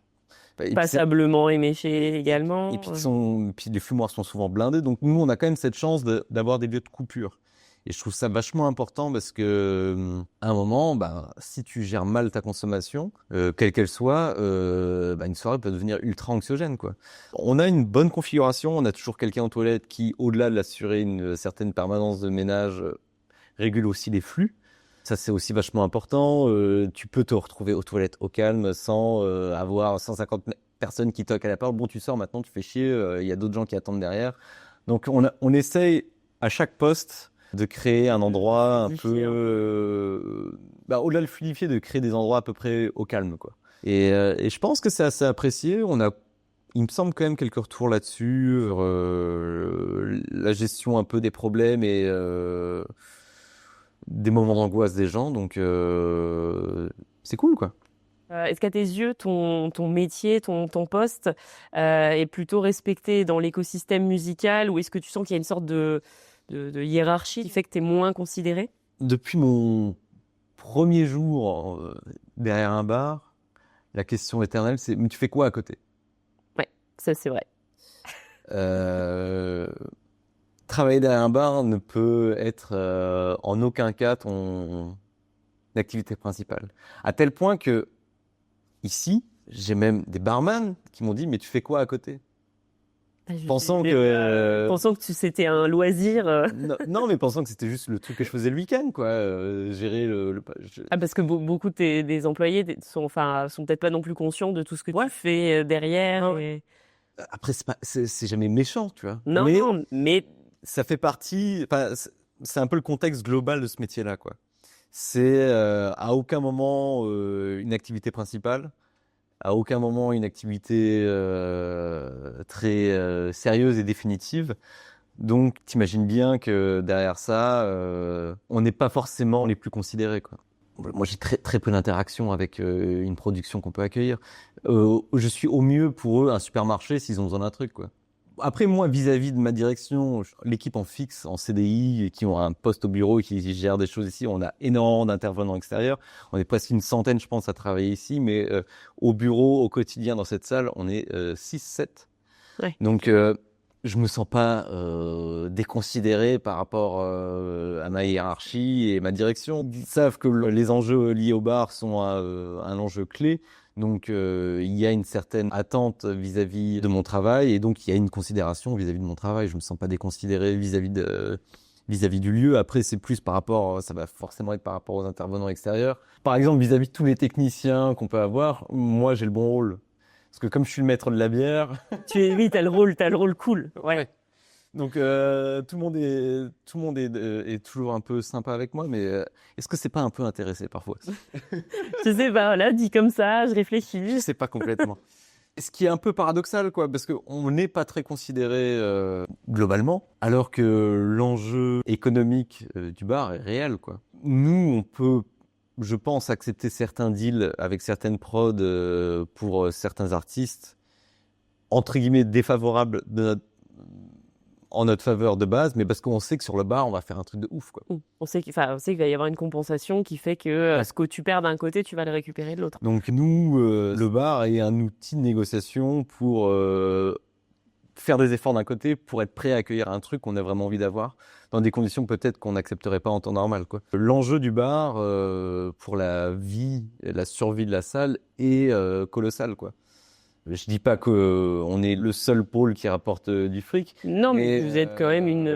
Passablement éméchés également. Et puis les fumoirs sont souvent blindés. Donc nous, on a quand même cette chance d'avoir des lieux de coupure. Et je trouve ça vachement important parce que à un moment, si tu gères mal ta consommation, quelle qu'elle soit, une soirée peut devenir ultra anxiogène, quoi. On a une bonne configuration, on a toujours quelqu'un aux toilettes qui, au-delà de l'assurer une certaine permanence de ménage, régule aussi les flux. Ça, c'est aussi vachement important. Tu peux te retrouver aux toilettes au calme sans avoir 150 personnes qui toquent à la porte. Bon, tu sors maintenant, tu fais chier, il y a d'autres gens qui attendent derrière. Donc on essaye à chaque poste de créer un endroit un peu, au-delà de fluidifier, de créer des endroits à peu près au calme, quoi. Et je pense que c'est assez apprécié. Il me semble quand même quelques retours là-dessus, la gestion un peu des problèmes et des moments d'angoisse des gens. Donc c'est cool, quoi. Est-ce qu'à tes yeux, ton métier, ton poste est plutôt respecté dans l'écosystème musical, ou est-ce que tu sens qu'il y a une sorte de hiérarchie qui fait que tu es moins considéré? Depuis mon premier jour derrière un bar, la question éternelle, c'est « mais tu fais quoi à côté ?» Ouais, ça c'est vrai. Travailler derrière un bar ne peut être en aucun cas ton activité principale. À tel point que ici, j'ai même des barman qui m'ont dit « mais tu fais quoi à côté ?» Pensant que c'était un loisir. Non, mais pensant que c'était juste le truc que je faisais le week-end, quoi. Gérer parce que beaucoup des employés sont peut-être pas non plus conscients de tout ce que tu fais derrière. Et... Après, c'est jamais méchant, tu vois. Non, mais ça fait partie. C'est un peu le contexte global de ce métier-là, quoi. C'est à aucun moment une activité principale. À aucun moment une activité très sérieuse et définitive. Donc, t'imagines bien que derrière ça, on n'est pas forcément les plus considérés, quoi. Moi, j'ai très, très peu d'interaction avec une production qu'on peut accueillir. Je suis au mieux pour eux un supermarché s'ils ont besoin d'un truc, quoi. Après, moi, vis-à-vis de ma direction, l'équipe en fixe, en CDI, qui ont un poste au bureau et qui gèrent des choses ici, on a énormément d'intervenants extérieurs. On est presque une centaine, je pense, à travailler ici, mais au bureau, au quotidien, dans cette salle, on est 6-7. Ouais. Donc, je me sens pas déconsidéré par rapport à ma hiérarchie et ma direction. Ils savent que les enjeux liés au bar sont un enjeu clé. Donc, il y a une certaine attente vis-à-vis de mon travail et donc il y a une considération vis-à-vis de mon travail. Je me sens pas déconsidéré vis-à-vis du lieu. Après, c'est plus ça va forcément être par rapport aux intervenants extérieurs. Par exemple, vis-à-vis de tous les techniciens qu'on peut avoir, moi, j'ai le bon rôle. Parce que comme je suis le maître de la bière... t'as le rôle cool. Ouais. Donc tout le monde est toujours un peu sympa avec moi, mais est-ce que c'est pas un peu intéressé parfois? Je sais pas, là, dit comme ça, je réfléchis. Je sais pas complètement. Ce qui est un peu paradoxal, quoi, parce qu'on n'est pas très considéré globalement, alors que l'enjeu économique du bar est réel, quoi. Nous, on peut je pense, accepter certains deals avec certaines prods pour certains artistes, entre guillemets, défavorables en notre faveur de base, mais parce qu'on sait que sur le bar, on va faire un truc de ouf, quoi. On sait qu'il va y avoir une compensation qui fait que ce que tu perds d'un côté, tu vas le récupérer de l'autre. Donc nous, le bar est un outil de négociation pour faire des efforts d'un côté pour être prêt à accueillir un truc qu'on a vraiment envie d'avoir dans des conditions peut-être qu'on n'accepterait pas en temps normal, quoi. L'enjeu du bar pour la vie, la survie de la salle est colossal, quoi. Je dis pas qu'on est le seul pôle qui rapporte du fric. Non, mais vous êtes quand même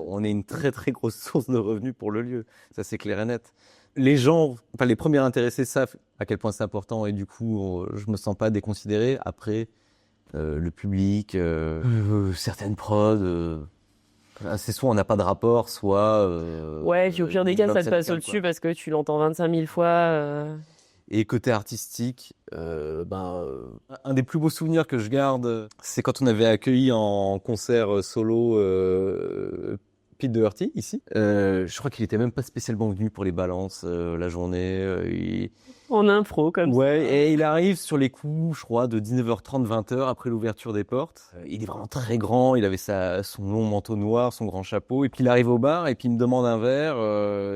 on est une très très grosse source de revenus pour le lieu. Ça, c'est clair et net. Les gens, enfin les premiers intéressés savent à quel point c'est important et du coup, je me sens pas déconsidéré. Après, le public, certaines prods, c'est soit on n'a pas de rapport, soit... ouais, puis au pire des cas, ça te passe au-dessus parce que tu l'entends 25 000 fois. Et côté artistique, un des plus beaux souvenirs que je garde, c'est quand on avait accueilli en concert solo Pete Doherty ici. Je crois qu'il était même pas spécialement venu pour les balances la journée. En impro, comme ça. Et il arrive sur les coups, je crois, de 19h30, 20h après l'ouverture des portes. Il est vraiment très grand, il avait son long manteau noir, son grand chapeau, et puis il arrive au bar, et puis il me demande un verre,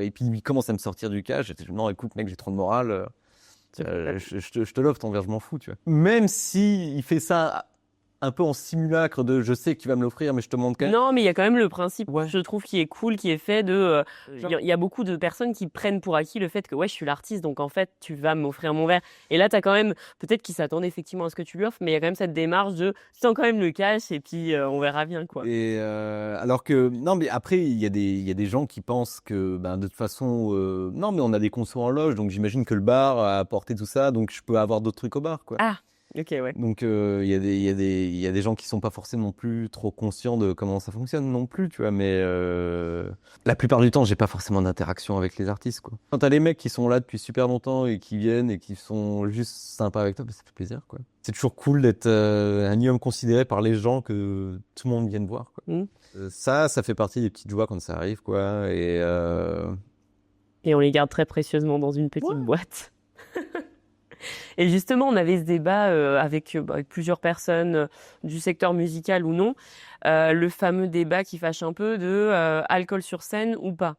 et puis il commence à me sortir du cash. J'étais, non, écoute mec, j'ai trop de morale. Je te l'offre, ton verre, je m'en fous, tu vois. Même si il fait ça un peu en simulacre de je sais que tu vas me l'offrir, mais je te montre quand même. Non, mais il y a quand même le principe, je trouve, qui est cool, qui est fait de... Il y a beaucoup de personnes qui prennent pour acquis le fait que ouais, je suis l'artiste, donc en fait, tu vas m'offrir mon verre. Et là, t'as quand même, peut-être qu'ils s'attendent effectivement à ce que tu lui offres, mais il y a quand même cette démarche de tu sens quand même le cash et puis on verra bien, quoi. Et alors que, non, mais après, il y a des gens qui pensent que, de toute façon, non, mais on a des consos en loge, donc j'imagine que le bar a apporté tout ça, donc je peux avoir d'autres trucs au bar, quoi. Ah! Ok, ouais. Donc il y a des gens qui sont pas forcément non plus trop conscients de comment ça fonctionne non plus, tu vois. Mais la plupart du temps, j'ai pas forcément d'interaction avec les artistes, quoi. Quand t'as les mecs qui sont là depuis super longtemps et qui viennent et qui sont juste sympas avec toi, ça fait plaisir, quoi. C'est toujours cool d'être un minimum considéré par les gens que tout le monde vienne voir, quoi. Ça fait partie des petites joies quand ça arrive, quoi. Et on les garde très précieusement dans une petite boîte. Et justement, on avait ce débat avec plusieurs personnes du secteur musical ou non, le fameux débat qui fâche un peu de alcool sur scène ou pas.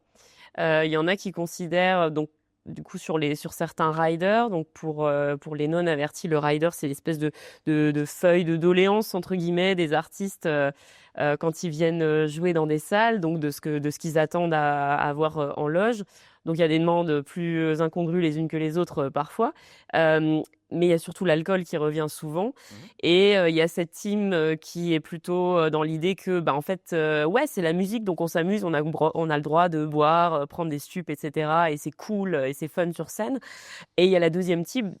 Il y en a qui considèrent, donc du coup sur certains riders, donc pour les non-avertis, le rider c'est l'espèce de feuille de doléances entre guillemets des artistes quand ils viennent jouer dans des salles, donc de ce qu'ils attendent à avoir en loge. Donc il y a des demandes plus incongrues les unes que les autres parfois. Mais il y a surtout l'alcool qui revient souvent. Et il y a cette team qui est plutôt dans l'idée que, en fait, ouais, c'est la musique, donc on s'amuse, on a le droit de boire, prendre des stupes, etc. Et c'est cool et c'est fun sur scène. Et il y a la deuxième team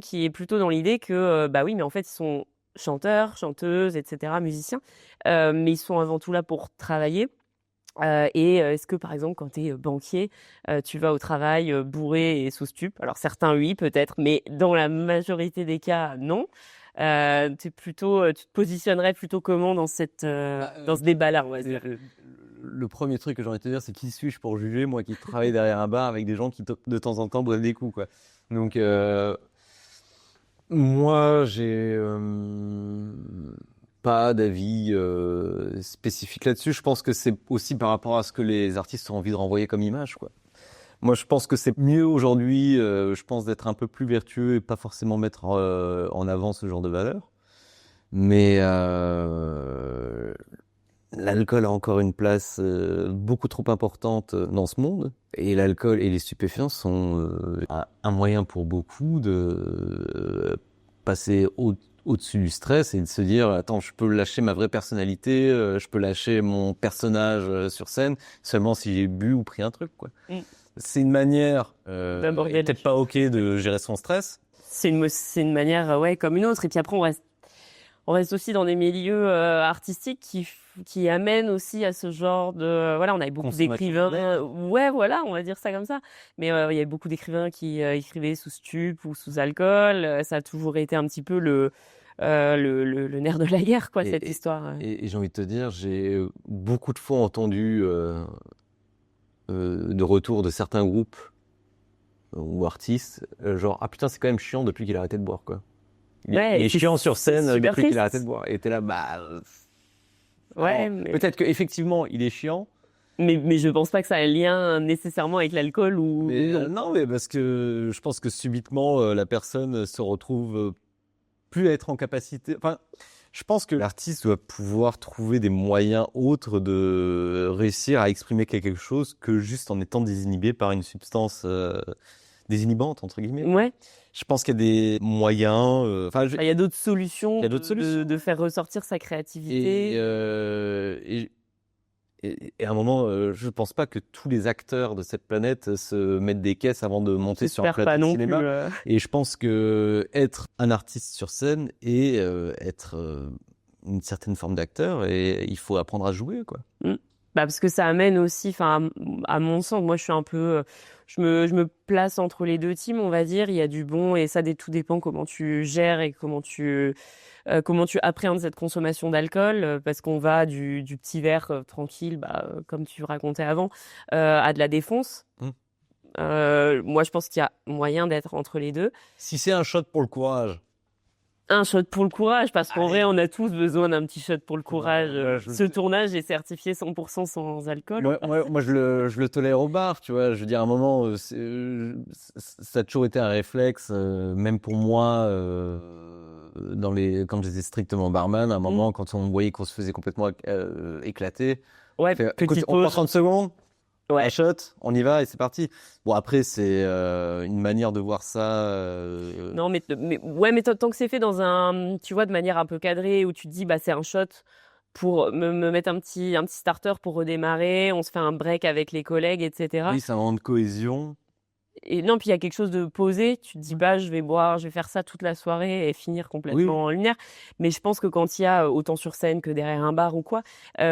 qui est plutôt dans l'idée que, oui, mais en fait, ils sont chanteurs, chanteuses, etc., musiciens. Mais ils sont avant tout là pour travailler. Et est-ce que, par exemple, quand tu es banquier, tu vas au travail bourré et sous stup? Alors certains, oui, peut-être, mais dans la majorité des cas, non. Tu te positionnerais plutôt comment dans dans ce débat-là, on va dire? Le premier truc que j'ai envie de te dire, c'est qui suis-je pour juger, moi qui travaille derrière un bar avec des gens qui, de temps en temps, boivent des coups, quoi. Donc, moi, j'ai pas d'avis spécifique là-dessus. Je pense que c'est aussi par rapport à ce que les artistes ont envie de renvoyer comme image, quoi. Moi, je pense que c'est mieux aujourd'hui, je pense, d'être un peu plus vertueux et pas forcément mettre en avant ce genre de valeurs. Mais l'alcool a encore une place beaucoup trop importante dans ce monde. Et l'alcool et les stupéfiants sont un moyen pour beaucoup de passer au-dessus du stress et de se dire, attends, je peux lâcher ma vraie personnalité, je peux lâcher mon personnage sur scène seulement si j'ai bu ou pris un truc, quoi. C'est une manière peut-être pas ok de gérer son stress. C'est une manière, ouais, comme une autre. Et puis après, on reste aussi dans des milieux artistiques qui amènent aussi à ce genre de... Voilà, on avait beaucoup d'écrivains... Ouais, voilà, on va dire ça comme ça. Mais il y a beaucoup d'écrivains qui écrivaient sous stup ou sous alcool. Ça a toujours été un petit peu le nerf de la guerre, quoi, cette histoire. Et j'ai envie de te dire, j'ai beaucoup de fois entendu de retour de certains groupes ou artistes, genre ah putain c'est quand même chiant depuis qu'il a arrêté de boire quoi. Il Ouais, est c'est- chiant sur c'est scène super depuis qu'il triste. a arrêté de boire. Et t'es là Ouais, alors, mais... peut-être qu'effectivement il est chiant. mais je pense pas que ça a un lien nécessairement avec l'alcool ou Mais non. non, mais parce que je pense que subitement la personne se retrouve plus à être en capacité. Enfin, je pense que l'artiste doit pouvoir trouver des moyens autres de réussir à exprimer quelque chose que juste en étant désinhibé par une substance désinhibante entre guillemets. Ouais, Je pense qu'il y a des moyens. Enfin, il y a d'autres solutions, Il y a d'autres solutions. de faire ressortir sa créativité. Et à un moment, je pense pas que tous les acteurs de cette planète se mettent des caisses avant de monter sur un J'espère plateau pas de non cinéma. plus. Et je pense que être un artiste sur scène et être une certaine forme d'acteur, et il faut apprendre à jouer, quoi. Bah parce que ça amène aussi, enfin, à mon sens, moi je suis un peu, je me place entre les deux teams, on va dire. Il y a du bon et ça, tout dépend comment tu gères et comment tu appréhendes cette consommation d'alcool, parce qu'on va du petit verre tranquille, comme tu racontais avant, à de la défonce. Mm. Moi, je pense qu'il y a moyen d'être entre les deux. Si c'est un shot pour le courage. Un shot pour le courage, parce qu'en vrai, on a tous besoin d'un petit shot pour le courage. Ce tournage est certifié 100% sans alcool. Moi, je le tolère au bar, tu vois. Je veux dire, à un moment, ça a toujours été un réflexe, même pour moi, quand j'étais strictement barman, à un moment, quand on voyait qu'on se faisait complètement éclater, Ouais, écoute, petite on prend pause. 30 secondes, Ouais. un shot, on y va et c'est parti. Bon, après, c'est une manière de voir ça. Non, mais tant que c'est fait dans tu vois, de manière un peu cadrée, où tu te dis, bah, c'est un shot pour me mettre un petit starter pour redémarrer, on se fait un break avec les collègues, etc. Oui, c'est un moment de cohésion. Et non, puis il y a quelque chose de posé, tu te dis, bah, je vais faire ça toute la soirée et finir complètement lunaire. Mais je pense que quand il y a, autant sur scène que derrière un bar ou quoi,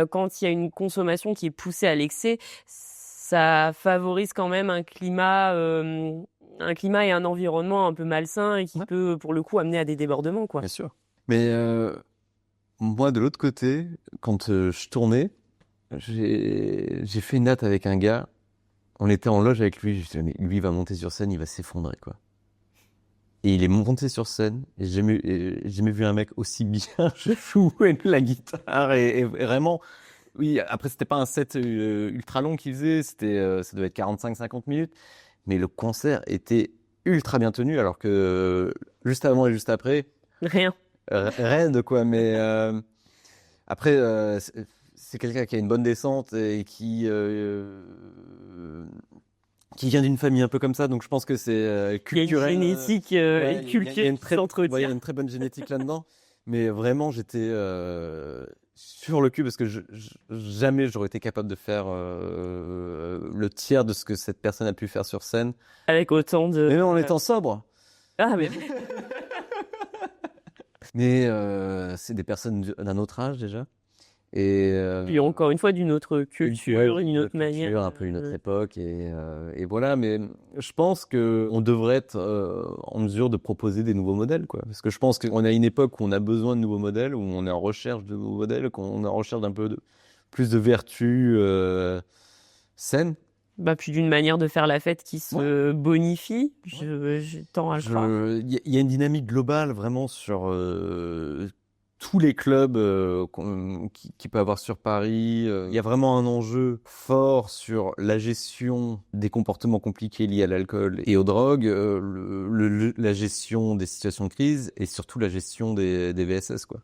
quand il y a une consommation qui est poussée à l'excès, ça favorise quand même un climat et un environnement un peu malsain et qui peut, pour le coup, amener à des débordements, quoi. Bien sûr. Mais moi, de l'autre côté, quand je tournais, j'ai fait une date avec un gars. On était en loge avec lui. Je me suis dit, mais lui, il va monter sur scène, il va s'effondrer, quoi. Et il est monté sur scène. Et j'ai jamais vu un mec aussi bien jouer de la guitare. Et vraiment, oui, après, c'était pas un set ultra long qu'il faisait. Ça devait être 45-50 minutes. Mais le concert était ultra bien tenu, alors que juste avant et juste après, Rien. raide quoi. Mais après, c'est quelqu'un qui a une bonne descente et qui vient d'une famille un peu comme ça, donc je pense que c'est culturel. Il y a une génétique Ouais, et culture qui il y a une s'entretient. une très bonne génétique là-dedans. Mais vraiment, j'étais sur le cul parce que jamais j'aurais été capable de faire le tiers de ce que cette personne a pu faire sur scène. Avec autant de... Mais même en étant sobre. Ah, mais... Mais c'est des personnes d'un autre âge déjà. Et Puis encore une fois, d'une autre culture, d'une autre manière. un peu une autre époque. Et voilà, mais je pense qu'on devrait être en mesure de proposer des nouveaux modèles, quoi. Parce que je pense qu'on a une époque où on a besoin de nouveaux modèles, où on est en recherche de nouveaux modèles, qu'on est en recherche d'un peu plus de vertus saines. Bah, puis d'une manière de faire la fête qui se bonifie, je tends à le croire. Il y a une dynamique globale vraiment sur tous les clubs qu'il peut avoir sur Paris. Il y a vraiment un enjeu fort sur la gestion des comportements compliqués liés à l'alcool et aux drogues, la gestion des situations de crise et surtout la gestion des VSS, quoi.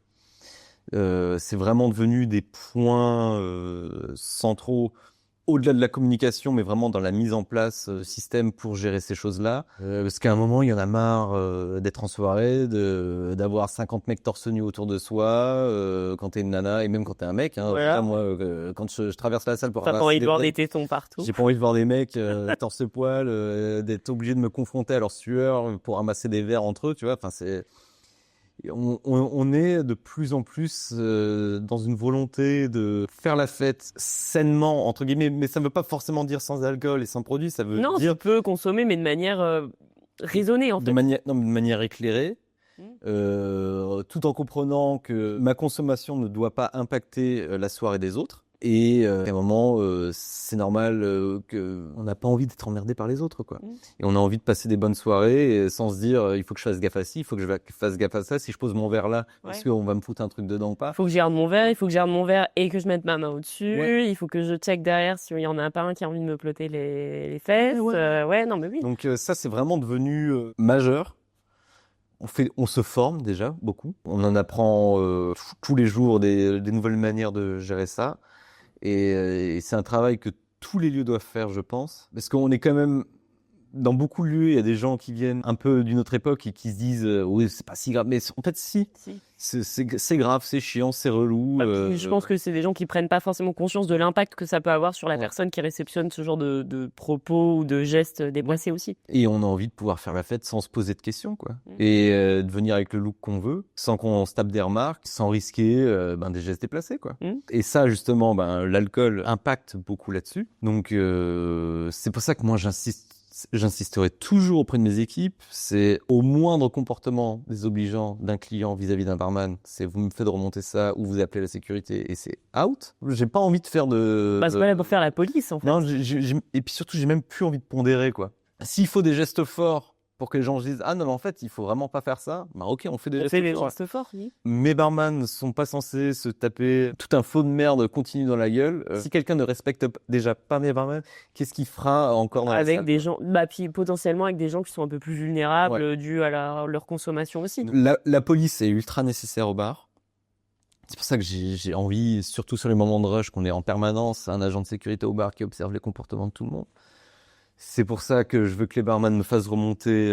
C'est vraiment devenu des points centraux au-delà de la communication, mais vraiment dans la mise en place système pour gérer ces choses-là. Parce qu'à un moment, il y en a marre d'être en soirée, d'avoir 50 mecs torse nu autour de soi, quand t'es une nana, et même quand t'es un mec. Hein. Voilà. Là, moi, quand je traverse la salle pour T'as pas ramasser envie de voir breaks, des tétons partout. j'ai pas envie de voir des mecs torse-poil, d'être obligé de me confronter à leur sueur pour ramasser des verres entre eux, tu vois. Enfin, on est de plus en plus dans une volonté de faire la fête sainement, entre guillemets, mais ça ne veut pas forcément dire sans alcool et sans produit, ça veut Non, dire tu peux consommer, mais de manière raisonnée, en fait. de manière éclairée, tout en comprenant que ma consommation ne doit pas impacter la soirée des autres. Et à un moment, c'est normal qu'on n'a pas envie d'être emmerdé par les autres, quoi. Et on a envie de passer des bonnes soirées sans se dire il faut que je fasse gaffe à ci, il faut que je fasse gaffe à ça. Si je pose mon verre là, est-ce qu'on va me foutre un truc dedans ou pas? Il faut que je garde mon verre, il faut que je garde mon verre et que je mette ma main au-dessus. Il faut que je check derrière s'il y en a pas un qui a envie de me plotter les fesses. Non, mais oui. Donc ça, c'est vraiment devenu majeur. On se forme déjà beaucoup. On en apprend tous les jours des nouvelles manières de gérer ça. Et c'est un travail que tous les lieux doivent faire, je pense. Parce qu'on est quand même, dans beaucoup de lieux, il y a des gens qui viennent un peu d'une autre époque et qui se disent oui, c'est pas si grave. Mais en fait, si. C'est grave, c'est chiant, c'est relou. Je pense que c'est des gens qui prennent pas forcément conscience de l'impact que ça peut avoir sur la personne qui réceptionne ce genre de propos ou de gestes déplacés aussi. Et on a envie de pouvoir faire la fête sans se poser de questions, quoi. Et de venir avec le look qu'on veut, sans qu'on se tape des remarques, sans risquer des gestes déplacés, quoi. Et ça, justement, l'alcool impacte beaucoup là-dessus. Donc c'est pour ça que moi j'insisterai toujours auprès de mes équipes, c'est au moindre comportement désobligeant d'un client vis-à-vis d'un barman, c'est vous me faites remonter ça ou vous appelez la sécurité et c'est out. J'ai pas envie de faire de... c'est pas là pour faire la police, en fait. Non, et puis surtout, j'ai même plus envie de pondérer, quoi. S'il faut des gestes forts pour que les gens se disent « Ah non, en fait, il faut vraiment pas faire ça », ok, on fait des gestes forts. Oui. Mes barman ne sont pas censés se taper tout un flot de merde continu dans la gueule. Si quelqu'un ne respecte déjà pas mes barman, qu'est-ce qu'il fera encore dans la salle, des gens, puis potentiellement avec des gens qui sont un peu plus vulnérables dû à leur consommation aussi. La police est ultra nécessaire au bar. C'est pour ça que j'ai envie, surtout sur les moments de rush, qu'on ait en permanence un agent de sécurité au bar qui observe les comportements de tout le monde. C'est pour ça que je veux que les barman me fassent remonter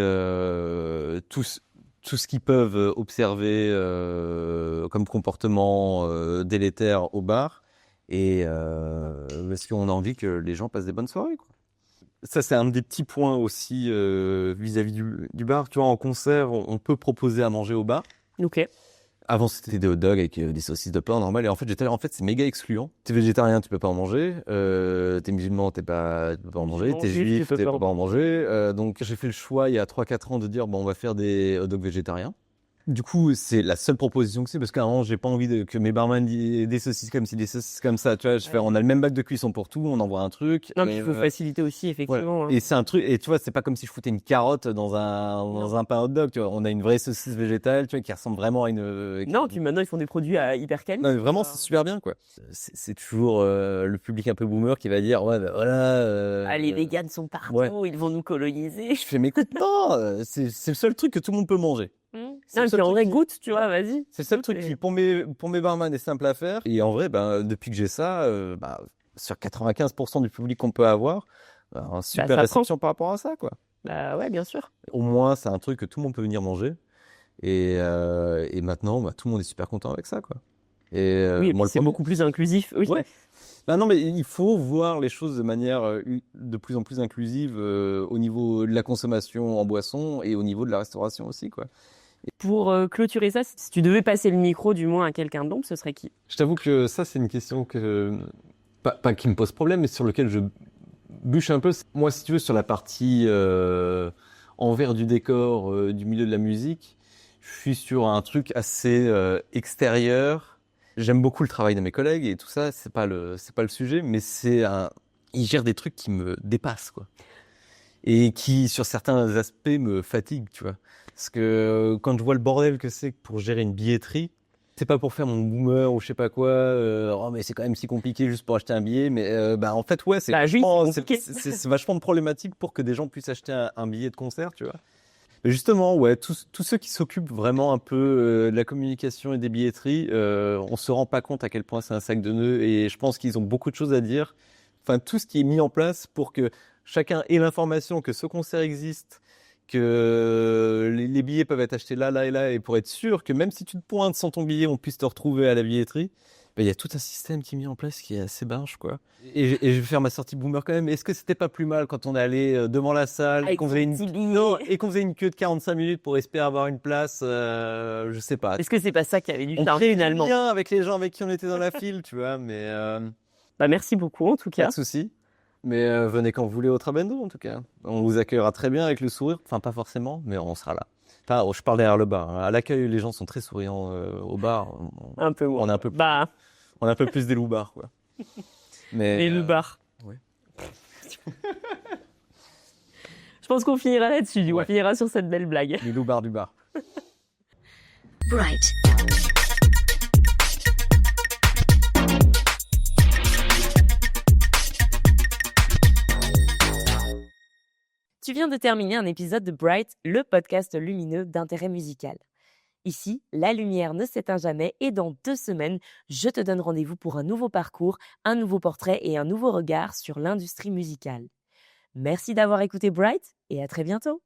tout ce qu'ils peuvent observer comme comportement délétère au bar. Et parce qu'on a envie que les gens passent des bonnes soirées, quoi. Ça, c'est un des petits points aussi vis-à-vis du bar. Tu vois, en concert, on peut proposer à manger au bar. Ok. Avant, c'était des hot dogs avec des saucisses de pain normal. Et en fait, c'est méga excluant. T'es végétarien, tu peux pas en manger. T'es musulman, tu peux pas en manger. T'es juif, tu peux pas en manger. Donc, j'ai fait le choix il y a 3-4 ans de dire, on va faire des hot dogs végétariens. Du coup, c'est la seule proposition que c'est parce qu'à un moment, j'ai pas envie que mes barman disent des saucisses comme ci, des saucisses comme ça. Tu vois, on a le même bac de cuisson pour tout, on envoie un truc. Non, mais il faut faciliter aussi, effectivement. Ouais. Et c'est un truc, et tu vois, c'est pas comme si je foutais une carotte dans un pain hot dog, tu vois. On a une vraie saucisse végétale, tu vois, qui ressemble vraiment à une... Non, puis maintenant, ils font des produits hyper quali. Non, mais vraiment, c'est super bien, quoi. C'est toujours le public un peu boomer qui va dire, ouais, voilà... les véganes sont partout, ils vont nous coloniser. Je fais, mais écoute, non, c'est le seul truc que tout le monde peut manger. Non, puis en vrai, goûte, tu vois, vas-y. C'est le seul truc qui, pour mes barman, est simple à faire. Et en vrai, depuis que j'ai ça, sur 95% du public qu'on peut avoir, super réception par rapport à ça, quoi. Ouais, bien sûr. Au moins, c'est un truc que tout le monde peut venir manger. Et maintenant, tout le monde est super content avec ça, quoi. Et oui, moi, c'est beaucoup plus inclusif. Oui. Ouais. Non, mais il faut voir les choses de manière de plus en plus inclusive au niveau de la consommation en boisson et au niveau de la restauration aussi, quoi. Pour clôturer ça, si tu devais passer le micro du moins à quelqu'un d'autre, ce serait qui? Je t'avoue que ça, c'est une question pas qui me pose problème, mais sur laquelle je bûche un peu. Moi, si tu veux, sur la partie envers du décor du milieu de la musique, je suis sur un truc assez extérieur. J'aime beaucoup le travail de mes collègues et tout ça, c'est pas le sujet, mais ils gèrent des trucs qui me dépassent, quoi. Et qui, sur certains aspects, me fatiguent, tu vois. Parce que quand je vois le bordel que c'est pour gérer une billetterie, c'est pas pour faire mon boomer ou je sais pas quoi, mais c'est quand même si compliqué juste pour acheter un billet, mais en fait, ouais, c'est vachement de problématique pour que des gens puissent acheter un billet de concert, tu vois. Mais justement, ouais, tous ceux qui s'occupent vraiment un peu de la communication et des billetteries, on se rend pas compte à quel point c'est un sac de nœuds et je pense qu'ils ont beaucoup de choses à dire. Enfin, tout ce qui est mis en place pour que chacun ait l'information que ce concert existe, que les billets peuvent être achetés là, là et là, et pour être sûr que même si tu te pointes sans ton billet, on puisse te retrouver à la billetterie. Il y a tout un système qui est mis en place qui est assez barge, quoi. Et je vais faire ma sortie boomer quand même. Est-ce que c'était pas plus mal quand on allait devant la salle et qu'on faisait une queue de 45 minutes pour espérer avoir une place, je sais pas. Est-ce que c'est pas ça qui avait dû charme finalement? On bien avec les gens avec qui on était dans la file, tu vois, mais... merci beaucoup en tout cas. Pas de souci. Mais venez quand vous voulez au Trabendo, en tout cas. On vous accueillera très bien avec le sourire. Enfin, pas forcément, mais on sera là. Enfin, je parle derrière le bar. À l'accueil, les gens sont très souriants. Au bar, un peu moins. On est un peu plus des loupards, quoi. Mais Et le bar. ouais. Je pense qu'on finira là-dessus. On Ouais. finira sur cette belle blague. Les loups bars du bar. Bright. Tu viens de terminer un épisode de Bright, le podcast lumineux d'intérêt musical. Ici, la lumière ne s'éteint jamais et dans 2 semaines, je te donne rendez-vous pour un nouveau parcours, un nouveau portrait et un nouveau regard sur l'industrie musicale. Merci d'avoir écouté Bright et à très bientôt.